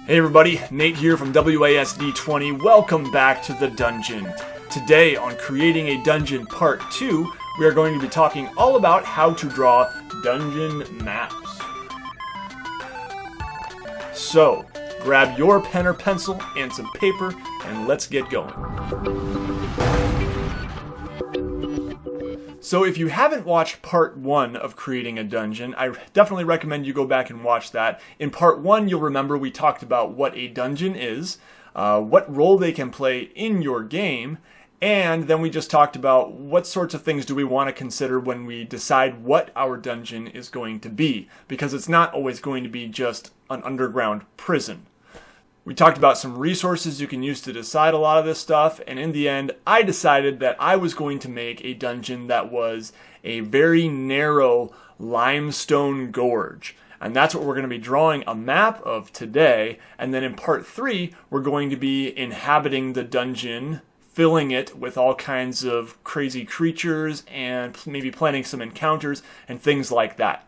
Hey everybody, Nate here from WASD20. Welcome back to the dungeon. Today on Creating a Dungeon Part 2, we are going to be talking all about how to draw dungeon maps. So, grab your pen or pencil and some paper and let's get going. So if you haven't watched part 1 of Creating a Dungeon, I definitely recommend you go back and watch that. In part 1, you'll remember we talked about what a dungeon is, what role they can play in your game, and then we just talked about what sorts of things do we want to consider when we decide what our dungeon is going to be, because it's not always going to be just an underground prison. We talked about some resources you can use to decide a lot of this stuff, and in the end, I decided that I was going to make a dungeon that was a very narrow limestone gorge. And that's what we're going to be drawing a map of today, and then in part 3, we're going to be inhabiting the dungeon, filling it with all kinds of crazy creatures, and maybe planning some encounters and things like that.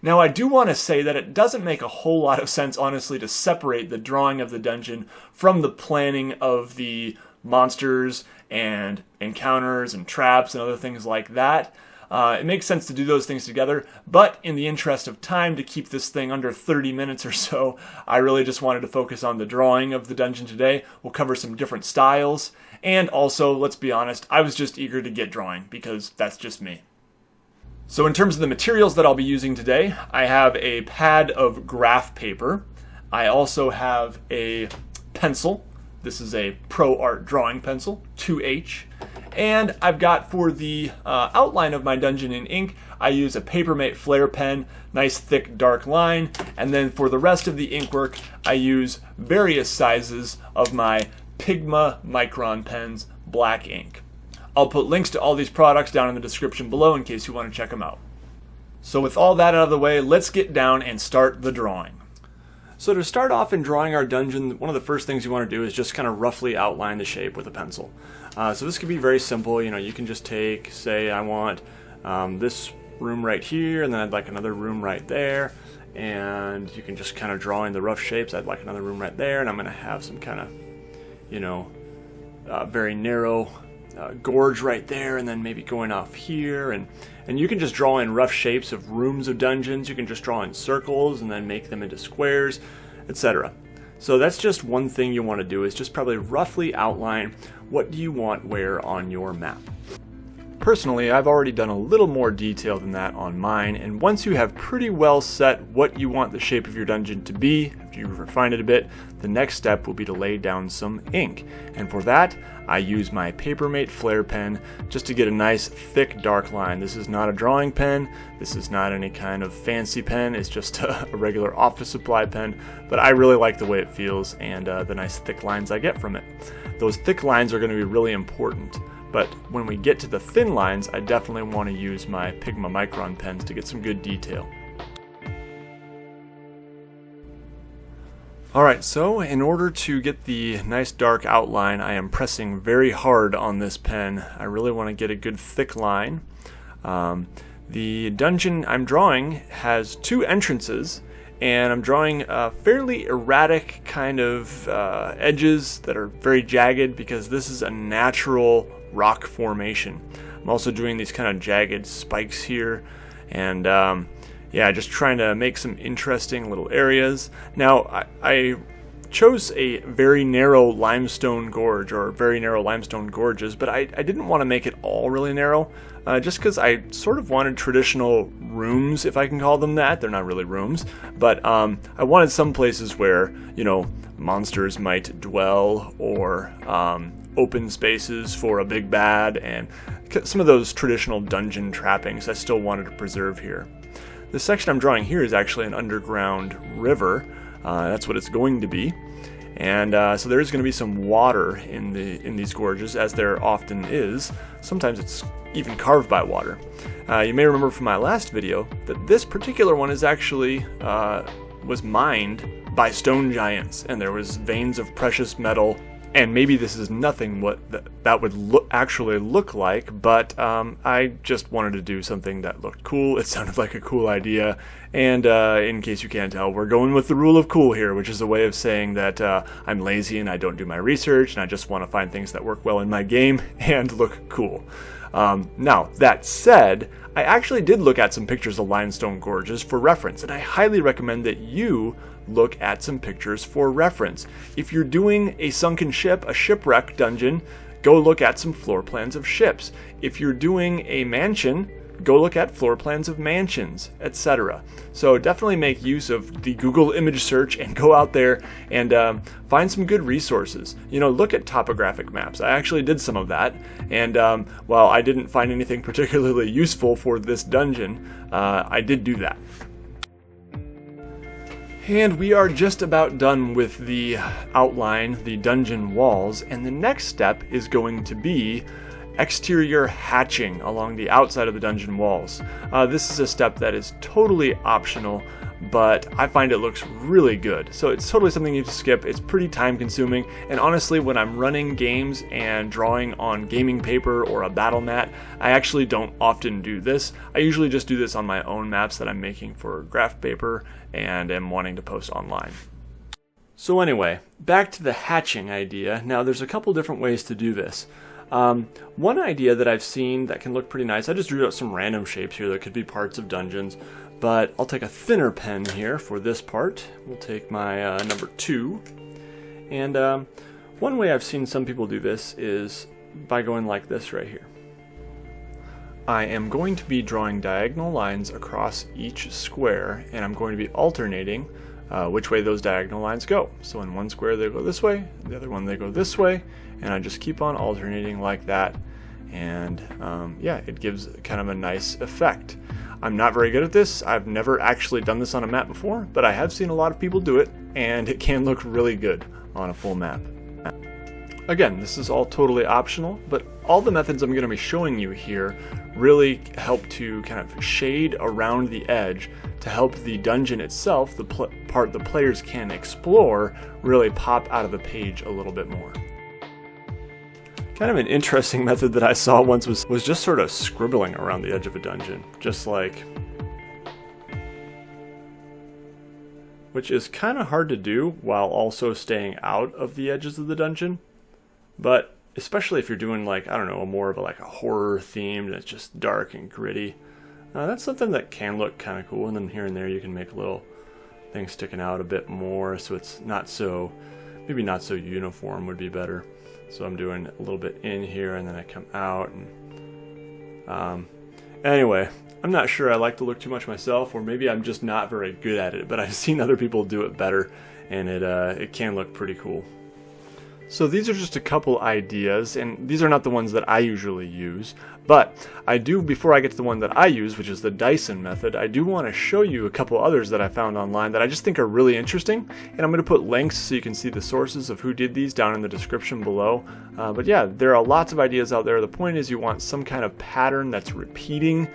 Now, I do want to say that it doesn't make a whole lot of sense, honestly, to separate the drawing of the dungeon from the planning of the monsters and encounters and traps and other things like that. It makes sense to do those things together, but in the interest of time, to keep this thing under 30 minutes or so, I really just wanted to focus on the drawing of the dungeon today. We'll cover some different styles, and also, let's be honest, I was just eager to get drawing, because that's just me. So in terms of the materials that I'll be using today, I have a pad of graph paper. I also have a pencil. This is a Pro Art drawing pencil, 2H. And I've got, for the outline of my dungeon in ink, I use a Papermate Flare pen, nice thick dark line. And then for the rest of the ink work, I use various sizes of my Pigma Micron pens, black ink. I'll put links to all these products down in the description below in case you want to check them out. So with all that out of the way, let's get down and start the drawing. So to start off in drawing our dungeon, one of the first things you want to do is just kind of roughly outline the shape with a pencil. So this could be very simple. You can just take, say I want this room right here, and then I'd like another room right there. And you can just kind of draw in the rough shapes. I'd like another room right there, and I'm going to have some kind of, very narrow gorge right there, and then maybe going off here, and you can just draw in rough shapes of rooms of dungeons. You can just draw in circles and then make them into squares, etc. So that's just one thing you want to do, is just probably roughly outline what do you want where on your map. Personally, I've already done a little more detail than that on mine, and once you have pretty well set what you want the shape of your dungeon to be, after you refine it a bit, the next step will be to lay down some ink. And for that, I use my Papermate Flare pen just to get a nice thick dark line. This is not a drawing pen, this is not any kind of fancy pen, it's just a regular office supply pen, but I really like the way it feels and the nice thick lines I get from it. Those thick lines are going to be really important. But when we get to the thin lines, I definitely want to use my Pigma Micron pens to get some good detail. Alright, so in order to get the nice dark outline, I am pressing very hard on this pen. I really want to get a good thick line. The dungeon I'm drawing has 2 entrances, and I'm drawing fairly erratic kind of edges that are very jagged, because this is a natural rock formation. I'm also doing these kind of jagged spikes here, and yeah, just trying to make some interesting little areas. Now, I chose a very narrow limestone gorge, or very narrow limestone gorges, but I didn't want to make it all really narrow, just because I sort of wanted traditional rooms, if I can call them that. They're not really rooms, but I wanted some places where, monsters might dwell, or open spaces for a big bad, and some of those traditional dungeon trappings I still wanted to preserve here. The section I'm drawing here is actually an underground river. That's what it's going to be, and so there's going to be some water in these gorges, as there often is. Sometimes it's even carved by water. You may remember from my last video that this particular one is actually was mined by stone giants, and there was veins of precious metal And maybe this is nothing what that would actually look like, but I just wanted to do something that looked cool. It sounded like a cool idea, and in case you can't tell, we're going with the rule of cool here, which is a way of saying that I'm lazy and I don't do my research, and I just want to find things that work well in my game and look cool. Now, that said, I actually did look at some pictures of limestone gorges for reference, and I highly recommend that you look at some pictures for reference. If you're doing a sunken ship, a shipwreck dungeon, go look at some floor plans of ships. If you're doing a mansion, go look at floor plans of mansions, etc. So definitely make use of the Google image search and go out there and find some good resources. You know, look at topographic maps. I actually did some of that, and while I didn't find anything particularly useful for this dungeon, I did do that. And we are just about done with the outline, the dungeon walls, and the next step is going to be exterior hatching along the outside of the dungeon walls. This is a step that is totally optional, but I find it looks really good. So it's totally something you have to skip. It's pretty time consuming, and honestly, when I'm running games and drawing on gaming paper or a battle mat, I actually don't often do this. I usually just do this on my own maps that I'm making for graph paper and am wanting to post online. So anyway, back to the hatching idea. Now there's a couple different ways to do this. One idea that I've seen that can look pretty nice, I just drew out some random shapes here that could be parts of dungeons, but I'll take a thinner pen here for this part. We'll take my number 2, and one way I've seen some people do this is by going like this right here. I am going to be drawing diagonal lines across each square, and I'm going to be alternating which way those diagonal lines go. So in one square they go this way, the other one they go this way, and I just keep on alternating like that, and yeah, it gives kind of a nice effect. I'm not very good at this. I've never actually done this on a map before, but I have seen a lot of people do it, and it can look really good on a full map. Again, this is all totally optional, but all the methods I'm going to be showing you here really help to kind of shade around the edge to help the dungeon itself, the part the players can explore, really pop out of the page a little bit more. Kind of an interesting method that I saw once was just sort of scribbling around the edge of a dungeon, just like, which is kind of hard to do while also staying out of the edges of the dungeon. But especially if you're doing, like, I don't know, more of a horror theme that's just dark and gritty, that's something that can look kind of cool. And then here and there you can make little things sticking out a bit more, so it's not so, maybe not so uniform would be better. So I'm doing a little bit in here and then I come out. And anyway, I'm not sure I like to look too much myself, or maybe I'm just not very good at it, but I've seen other people do it better, and it can look pretty cool. So these are just a couple ideas, and these are not the ones that I usually use, but I do, before I get to the one that I use, which is the Dyson method, I do want to show you a couple others that I found online that I just think are really interesting, and I'm going to put links so you can see the sources of who did these down in the description below. But yeah, there are lots of ideas out there. The point is you want some kind of pattern that's repeating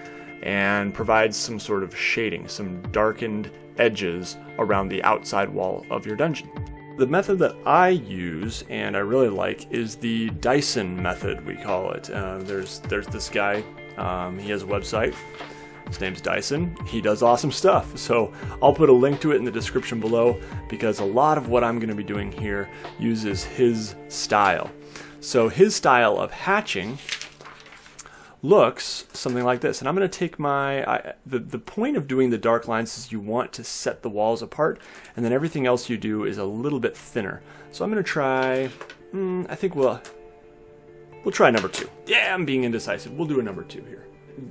and provides some sort of shading, some darkened edges around the outside wall of your dungeon. The method that I use, and I really like, is the Dyson method, we call it. There's this guy, he has a website, his name's Dyson. He does awesome stuff, so I'll put a link to it in the description below, because a lot of what I'm going to be doing here uses his style. So his style of hatching looks something like this, and I'm going to take the point of doing the dark lines is you want to set the walls apart, and then everything else you do is a little bit thinner. So I'm going to try, I think we'll try number 2. Yeah, I'm being indecisive. We'll do a number 2 here.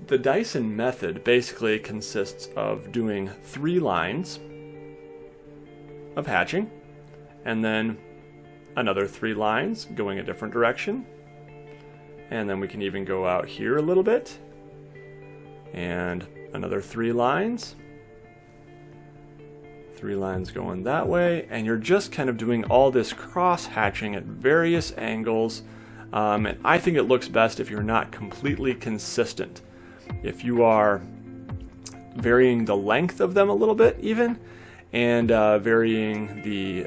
The Dyson method basically consists of doing 3 lines of hatching, and then another 3 lines going a different direction. And then we can even go out here a little bit, and another 3 lines. 3 lines going that way, and you're just kind of doing all this cross hatching at various angles. And I think it looks best if you're not completely consistent. If you are varying the length of them a little bit even, and varying the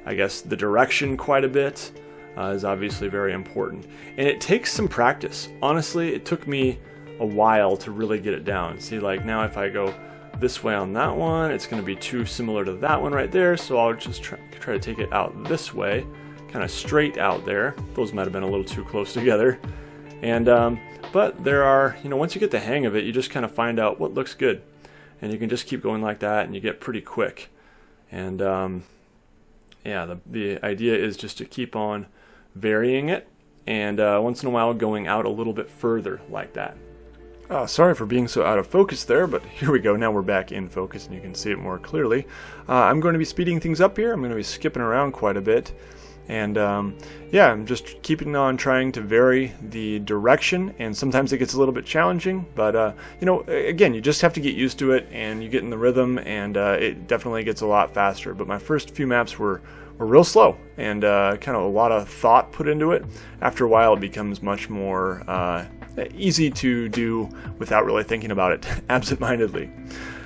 I guess the direction quite a bit is obviously very important. And it takes some practice. Honestly, it took me a while to really get it down. See, like now if I go this way on that one, it's going to be too similar to that one right there, so I'll just try to take it out this way, kind of straight out there. Those might have been a little too close together. And but there are, once you get the hang of it, you just kind of find out what looks good, and you can just keep going like that, and you get pretty quick. And yeah, the idea is just to keep on varying it, and once in a while going out a little bit further like that. Sorry for being so out of focus there, but here we go. Now we're back in focus and you can see it more clearly. I'm going to be speeding things up here. I'm going to be skipping around quite a bit. And yeah, I'm just keeping on trying to vary the direction, and sometimes it gets a little bit challenging, but again, you just have to get used to it, and you get in the rhythm, and it definitely gets a lot faster. But my first few maps were real slow, and kind of a lot of thought put into it. After a while, it becomes much more easy to do without really thinking about it absent-mindedly.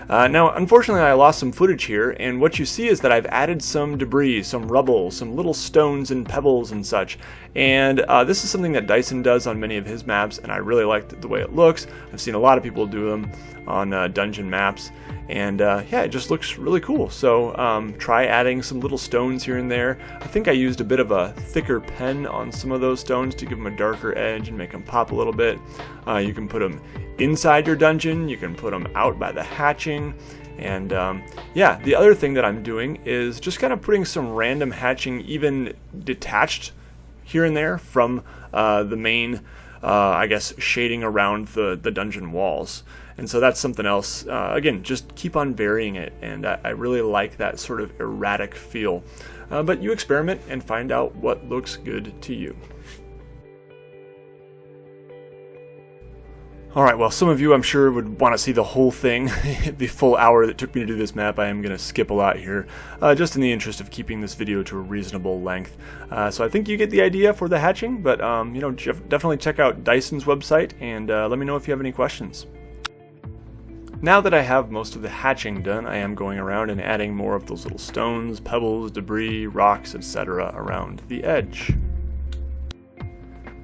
Now, unfortunately, I lost some footage here, and what you see is that I've added some debris, some rubble, some little stones and pebbles and such. And this is something that Dyson does on many of his maps, and I really like the way it looks. I've seen a lot of people do them on dungeon maps, and yeah, it just looks really cool. So try adding some little stones here and there. I think I used a bit of a thicker pen on some of those stones to give them a darker edge and make them pop a little bit. You can put them inside your dungeon, you can put them out by the hatching, and yeah, the other thing that I'm doing is just kind of putting some random hatching even detached here and there from the main I guess shading around the dungeon walls. And so that's something else. Again, just keep on varying it, and I really like that sort of erratic feel. But you experiment and find out what looks good to you. Alright, well, some of you I'm sure would want to see the whole thing, the full hour that took me to do this map. I am going to skip a lot here, just in the interest of keeping this video to a reasonable length. So I think you get the idea for the hatching, but definitely check out Dyson's website, and let me know if you have any questions. Now that I have most of the hatching done, I am going around and adding more of those little stones, pebbles, debris, rocks, etc. around the edge.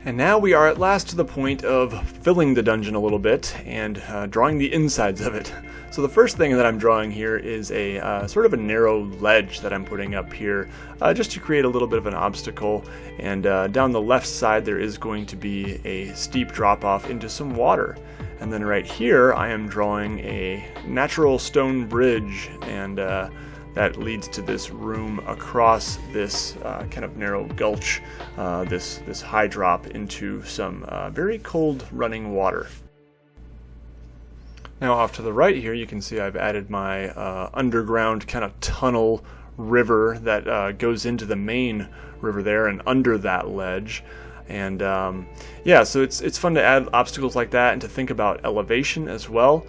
And now we are at last to the point of filling the dungeon a little bit and drawing the insides of it. So the first thing that I'm drawing here is a sort of a narrow ledge that I'm putting up here, just to create a little bit of an obstacle. And down the left side there is going to be a steep drop off into some water. And then right here I am drawing a natural stone bridge, and that leads to this room across this kind of narrow gulch, this high drop into some very cold running water. Now off to the right here you can see I've added my underground kind of tunnel river that goes into the main river there and under that ledge. And yeah, so it's fun to add obstacles like that and to think about elevation as well.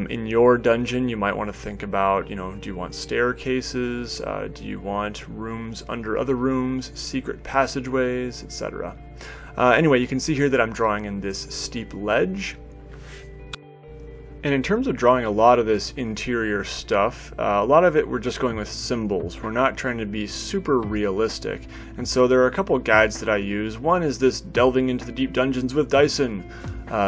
In your dungeon, you might want to think about, do you want staircases? Do you want rooms under other rooms, secret passageways, etc. Anyway, you can see here that I'm drawing in this steep ledge. And in terms of drawing a lot of this interior stuff, a lot of it we're just going with symbols. We're not trying to be super realistic. And so there are a couple of guides that I use. One is this Delving into the Deep Dungeons with Dyson.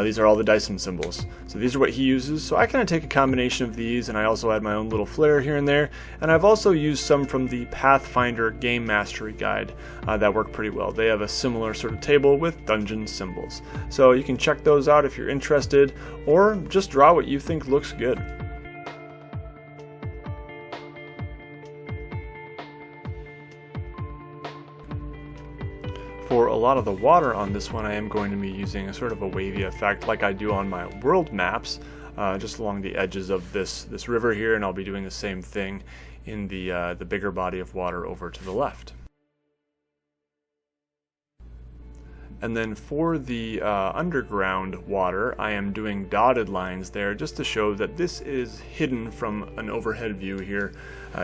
These are all the Dyson symbols. So these are what he uses. So I kind of take a combination of these, and I also add my own little flair here and there. And I've also used some from the Pathfinder Game Mastery Guide that work pretty well. They have a similar sort of table with dungeon symbols. So you can check those out if you're interested, or just draw what you think looks good. For a lot of the water on this one, I am going to be using a sort of a wavy effect like I do on my world maps, just along the edges of this river here, and I'll be doing the same thing in the bigger body of water over to the left. And then for the underground water, I am doing dotted lines there just to show that this is hidden from an overhead view here.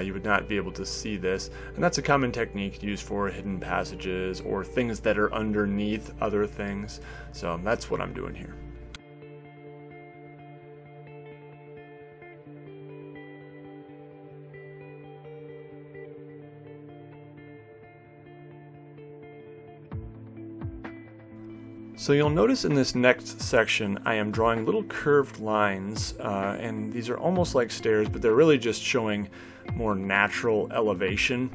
You would not be able to see this, and that's a common technique used for hidden passages or things that are underneath other things. So that's what I'm doing here. So you'll notice in this next section I am drawing little curved lines, and these are almost like stairs, but they're really just showing more natural elevation,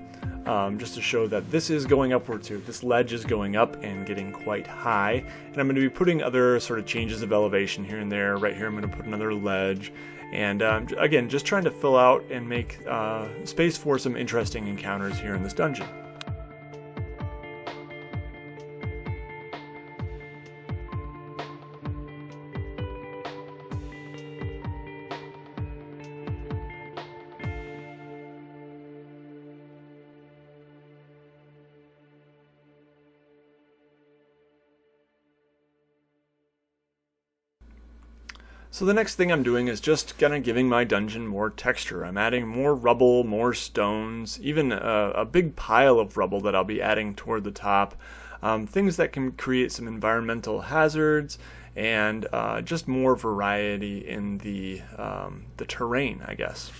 just to show that this is going upward too. This ledge is going up and getting quite high, and I'm going to be putting other sort of changes of elevation here and there. Right here I'm going to put another ledge, and again, just trying to fill out and make space for some interesting encounters here in this dungeon. So the next thing I'm doing is just kind of giving my dungeon more texture. I'm adding more rubble, more stones, even a big pile of rubble that I'll be adding toward the top. Things that can create some environmental hazards and just more variety in the terrain, I guess.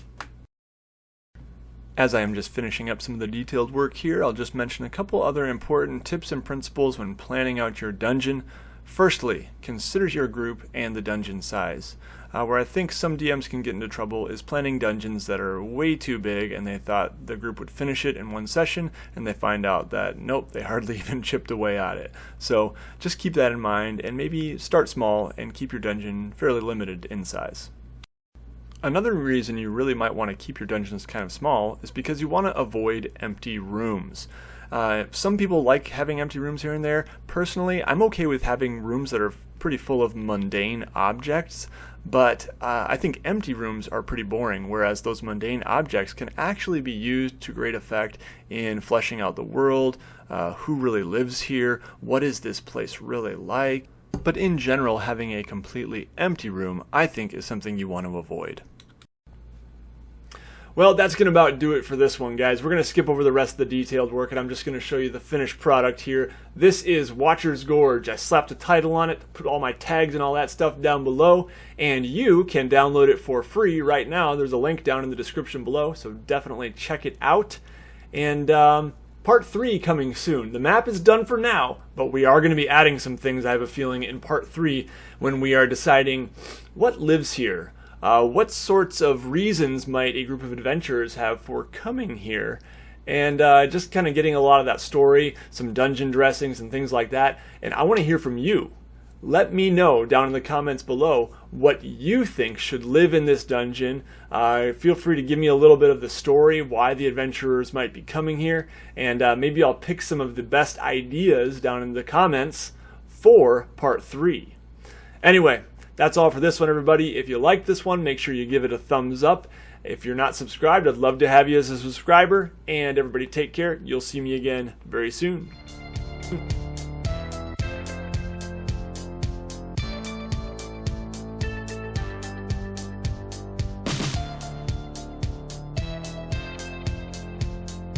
As I am just finishing up some of the detailed work here, I'll just mention a couple other important tips and principles when planning out your dungeon. Firstly, consider your group and the dungeon size. Where I think some DMs can get into trouble is planning dungeons that are way too big and they thought the group would finish it in one session, and they find out that nope, they hardly even chipped away at it. So just keep that in mind and maybe start small and keep your dungeon fairly limited in size. Another reason you really might want to keep your dungeons kind of small is because you want to avoid empty rooms. Some people like having empty rooms here and there. Personally, I'm okay with having rooms that are pretty full of mundane objects, but I think empty rooms are pretty boring, whereas those mundane objects can actually be used to great effect in fleshing out the world, who really lives here, what is this place really like. But in general, having a completely empty room, I think, is something you want to avoid. Well, that's going to about do it for this one, guys. We're going to skip over the rest of the detailed work, and I'm just going to show you the finished product here. This is Watcher's Gorge. I slapped a title on it, put all my tags and all that stuff down below, and you can download it for free right now. There's a link down in the description below, so definitely check it out. And Part 3 coming soon. The map is done for now, but we are going to be adding some things, I have a feeling, in Part 3 when we are deciding what lives here. What sorts of reasons might a group of adventurers have for coming here? And just kind of getting a lot of that story, some dungeon dressings and things like that. And I want to hear from you. Let me know down in the comments below what you think should live in this dungeon. Feel free to give me a little bit of the story, why the adventurers might be coming here, and maybe I'll pick some of the best ideas down in the comments for Part 3. Anyway, that's all for this one, everybody. If you liked this one, make sure you give it a thumbs up. If you're not subscribed, I'd love to have you as a subscriber. And everybody take care. You'll see me again very soon.